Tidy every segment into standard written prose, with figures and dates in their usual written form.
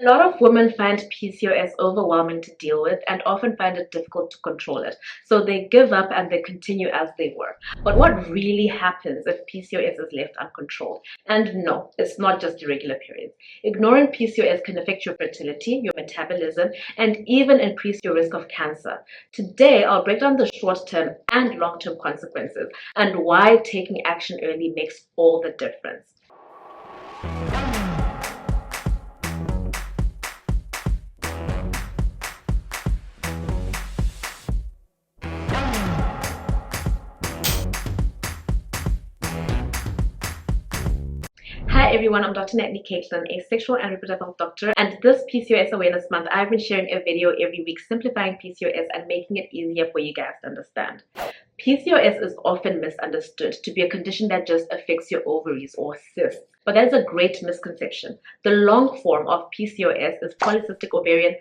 A lot of women find PCOS overwhelming to deal with and often find it difficult to control it. So they give up and they continue as they were. But what really happens if PCOS is left uncontrolled? And no, it's not just irregular periods. Ignoring PCOS can affect your fertility, your metabolism, and even increase your risk of cancer. Today, I'll break down the short-term and long-term consequences and why taking action early makes all the difference. Hi everyone, I'm Dr. Natalie Katelynn, a sexual and reproductive health doctor, and this PCOS Awareness Month, I've been sharing a video every week simplifying PCOS and making it easier for you guys to understand. PCOS is often misunderstood to be a condition that just affects your ovaries or cysts, but that is a great misconception. The long form of PCOS is Polycystic Ovarian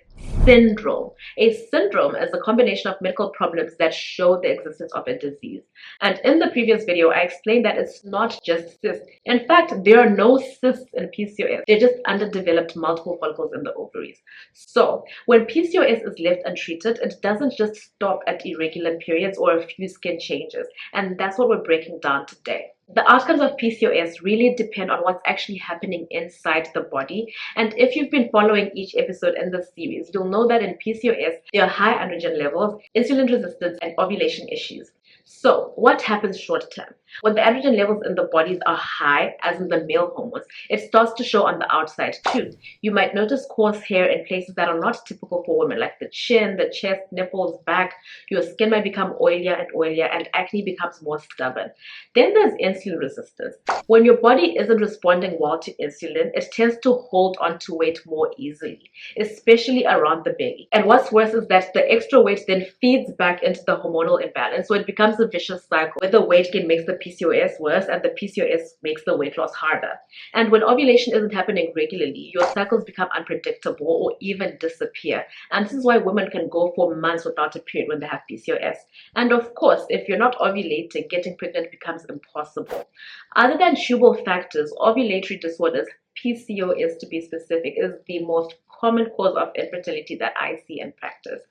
Syndrome. A syndrome is a combination of medical problems that show the existence of a disease. And in the previous video, I explained that it's not just cysts. In fact, there are no cysts in PCOS. They're just underdeveloped multiple follicles in the ovaries. So when PCOS is left untreated, it doesn't just stop at irregular periods or a few skin changes. And that's what we're breaking down today. The outcomes of PCOS really depend on what's actually happening inside the body. And if you've been following each episode in this series, you'll know that in PCOS, there are high androgen levels, insulin resistance, and ovulation issues. So what happens short term? When the androgen levels in the bodies are high, as in the male hormones, it starts to show on the outside too. You might notice coarse hair in places that are not typical for women, like the chin, the chest, nipples, back. Your skin might become oilier and acne becomes more stubborn. Then there's insulin resistance. When your body isn't responding well to insulin, it tends to hold on to weight more easily, especially around the belly. And what's worse is that the extra weight then feeds back into the hormonal imbalance, so it becomes a vicious cycle where the weight gain makes the PCOS worse and the PCOS makes the weight loss harder. And when ovulation isn't happening regularly, your cycles become unpredictable or even disappear. And this is why women can go for months without a period when they have PCOS. And of course, if you're not ovulating, getting pregnant becomes impossible. Other than tubal factors, ovulatory disorders, PCOS to be specific, is the most common cause of infertility that I see in practice.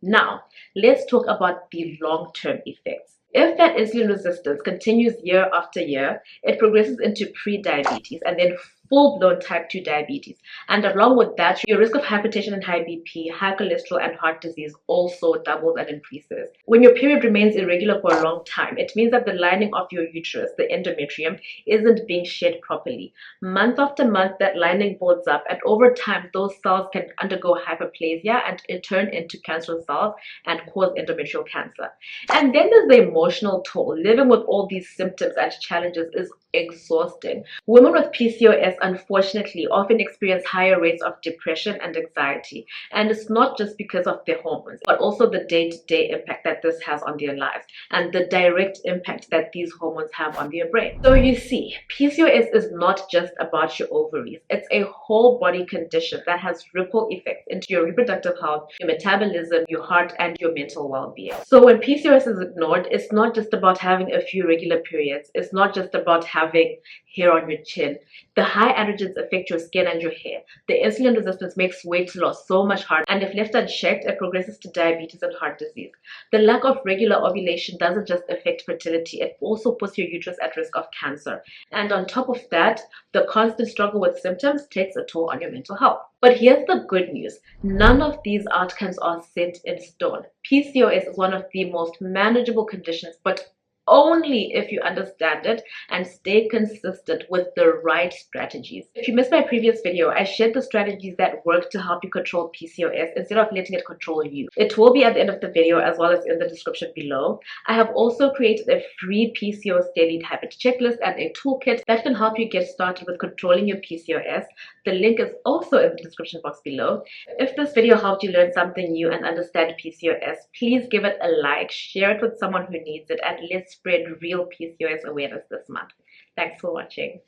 Now, let's talk about the long-term effects. If that insulin resistance continues year after year, it progresses into pre-diabetes and then full-blown type 2 diabetes. And along with that, your risk of hypertension and high BP, high cholesterol, and heart disease also doubles and increases. When your period remains irregular for a long time, it means that the lining of your uterus, the endometrium, isn't being shed properly. Month after month, that lining builds up, and over time, those cells can undergo hyperplasia and turn into cancerous cells and cause endometrial cancer. And then there's the emotional toll. Living with all these symptoms and challenges is exhausting. Women with PCOS unfortunately often experience higher rates of depression and anxiety, and it's not just because of their hormones, but also the day-to-day impact that this has on their lives and the direct impact that these hormones have on their brain. So you see, PCOS is not just about your ovaries. It's a whole body condition that has ripple effects into your reproductive health, your metabolism, your heart, and your mental well-being. So when PCOS is ignored, it's not just about having a few regular periods. It's not just about having hair on your chin. The high androgens affect your skin and your hair. The insulin resistance makes weight loss so much harder, and if left unchecked, it progresses to diabetes and heart disease. The lack of regular ovulation doesn't just affect fertility, it also puts your uterus at risk of cancer. And on top of that, the constant struggle with symptoms takes a toll on your mental health. But here's the good news. None of these outcomes are set in stone. PCOS is one of the most manageable conditions, but only if you understand it and stay consistent with the right strategies. If you missed my previous video, I shared the strategies that work to help you control PCOS instead of letting it control you. It will be at the end of the video as well as in the description below. I have also created a free PCOS daily habit checklist and a toolkit that can help you get started with controlling your PCOS. The link is also in the description box below. If this video helped you learn something new and understand PCOS, please give it a like, share it with someone who needs it, and let's spread real PCOS awareness this month. Thanks for watching.